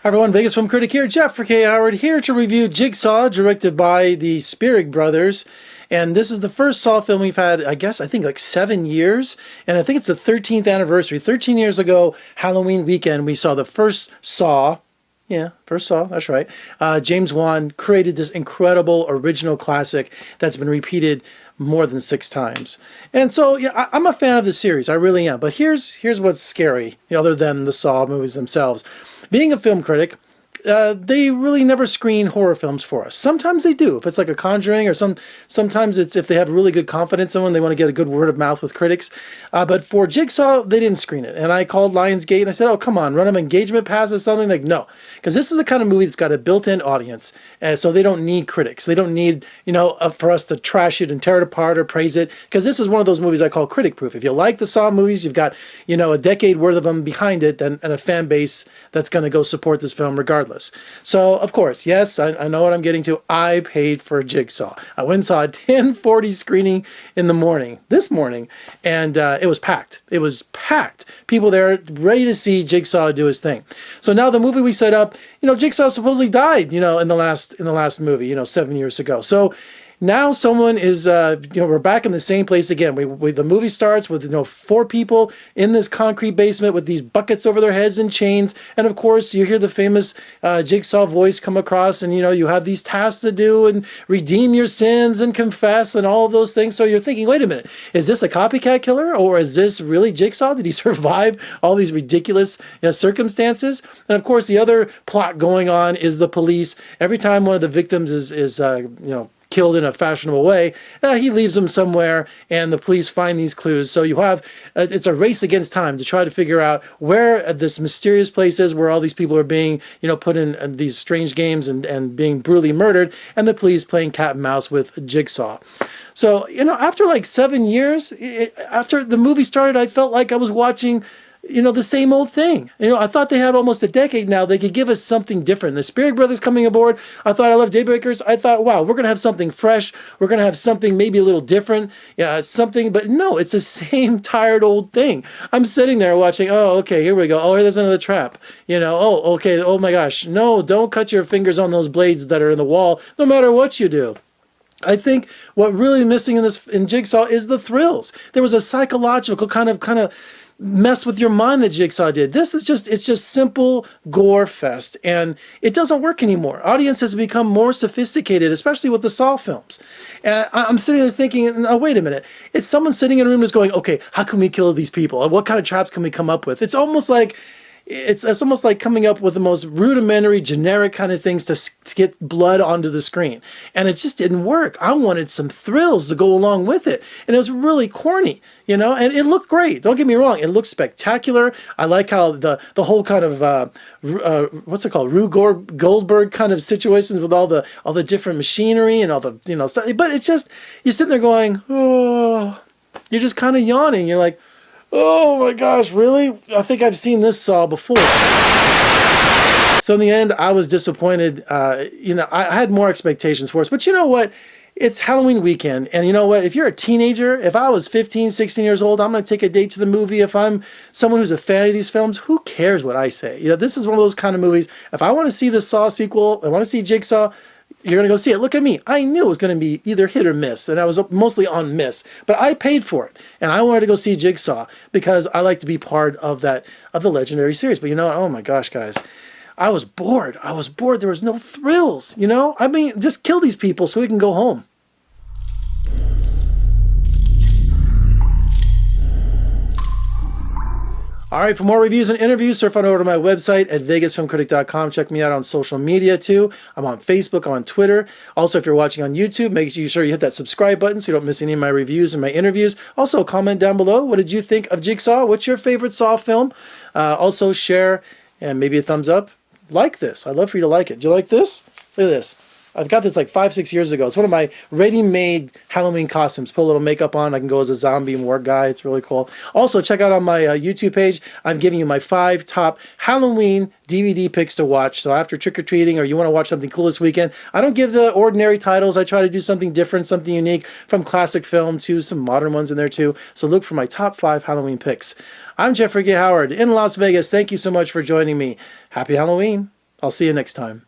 Hi everyone, Vegas Film Critic here, Jeffrey K. Howard here to review Jigsaw, directed by the Spierig brothers. And this is the first Saw film we've had, I think like 7 years. And I think it's the 13th anniversary. 13 years ago, Halloween weekend, we saw the first Saw. Yeah, first Saw, that's right. James Wan created this incredible original classic that's been repeated more than 6 times. And so, yeah, I'm a fan of the series, I really am. But here's what's scary, other than the Saw movies themselves. Being a film critic, they really never screen horror films for us. Sometimes they do, if it's like a Conjuring, or sometimes it's if they have really good confidence in one, they want to get a good word of mouth with critics. But for Jigsaw, they didn't screen it. And I called Lionsgate and I said, oh, come on, run them engagement passes, something. Like, no. Because this is the kind of movie that's got a built-in audience. And so they don't need critics. They don't need, for us to trash it and tear it apart or praise it. Because this is one of those movies I call critic-proof. If you like the Saw movies, you've got, a decade worth of them behind it and a fan base that's going to go support this film regardless. So, of course, yes, I know what I'm getting to. I paid for Jigsaw. I went and saw a 10:40 screening in the morning, this morning, and it was packed. It was packed. People there ready to see Jigsaw do his thing. So now the movie we set up, Jigsaw supposedly died, in the last movie, 7 years ago. So now someone is, we're back in the same place again. The movie starts with, 4 people in this concrete basement with these buckets over their heads and chains. And of course, you hear the famous Jigsaw voice come across, and, you have these tasks to do and redeem your sins and confess and all of those things. So you're thinking, wait a minute, is this a copycat killer, or is this really Jigsaw? Did he survive all these ridiculous circumstances? And of course, the other plot going on is the police. Every time one of the victims is killed in a fashionable way, he leaves them somewhere, and the police find these clues. So you have, it's a race against time to try to figure out where this mysterious place is, where all these people are being, put in these strange games and being brutally murdered, and the police playing cat and mouse with Jigsaw. So, after like 7 years, after the movie started, I felt like I was watching the same old thing. I thought they had almost a decade now. They could give us something different. The Spierig brothers coming aboard, I thought I loved Daybreakers. I thought, wow, we're going to have something fresh. We're going to have something maybe a little different. But no, it's the same tired old thing. I'm sitting there watching, oh, okay, here we go. Oh, there's another trap. Oh, okay, oh my gosh. No, don't cut your fingers on those blades that are in the wall, no matter what you do. I think what really missing in Jigsaw is the thrills. There was a psychological kind of mess with your mind that Jigsaw did. This is it's just simple gore fest, and it doesn't work anymore. Audiences have become more sophisticated, especially with the Saw films. And I'm sitting there thinking, oh, wait a minute. It's someone sitting in a room that's going, okay, how can we kill these people? What kind of traps can we come up with? It's almost like it's almost like coming up with the most rudimentary, generic kind of things to get blood onto the screen. And it just didn't work. I wanted some thrills to go along with it. And it was really corny, and it looked great. Don't get me wrong. It looked spectacular. I like how the whole kind of, what's it called? Rube Goldberg kind of situations with all the different machinery and all the, stuff. But it's just, you're sitting there going, oh, you're just kind of yawning. You're like, oh my gosh, really? I think I've seen this Saw before. So in the end, I was disappointed. I had more expectations for us. But you know what? It's Halloween weekend. And you know what? If you're a teenager, if I was 15, 16 years old, I'm going to take a date to the movie. If I'm someone who's a fan of these films, who cares what I say? This is one of those kind of movies. If I want to see the Saw sequel, I want to see Jigsaw, you're going to go see it. Look at me. I knew it was going to be either hit or miss, and I was mostly on miss. But I paid for it, and I wanted to go see Jigsaw because I like to be part of the legendary series. But you know what? Oh my gosh, guys. I was bored. There was no thrills, I mean, just kill these people so we can go home. All right, for more reviews and interviews, surf on over to my website at vegasfilmcritic.com. Check me out on social media, too. I'm on Facebook, I'm on Twitter. Also, if you're watching on YouTube, make sure you hit that subscribe button so you don't miss any of my reviews and my interviews. Also, comment down below. What did you think of Jigsaw? What's your favorite Saw film? Also, share and maybe a thumbs up. Like this. I'd love for you to like it. Do you like this? Look at this. I've got this like 5-6 years ago. It's one of my ready-made Halloween costumes. Put a little makeup on. I can go as a zombie and war guy. It's really cool. Also, check out on my YouTube page. I'm giving you my 5 top Halloween DVD picks to watch. So after trick-or-treating or you want to watch something cool this weekend, I don't give the ordinary titles. I try to do something different, something unique, from classic film to some modern ones in there too. So look for my top 5 Halloween picks. I'm Jeffrey K. Howard in Las Vegas. Thank you so much for joining me. Happy Halloween. I'll see you next time.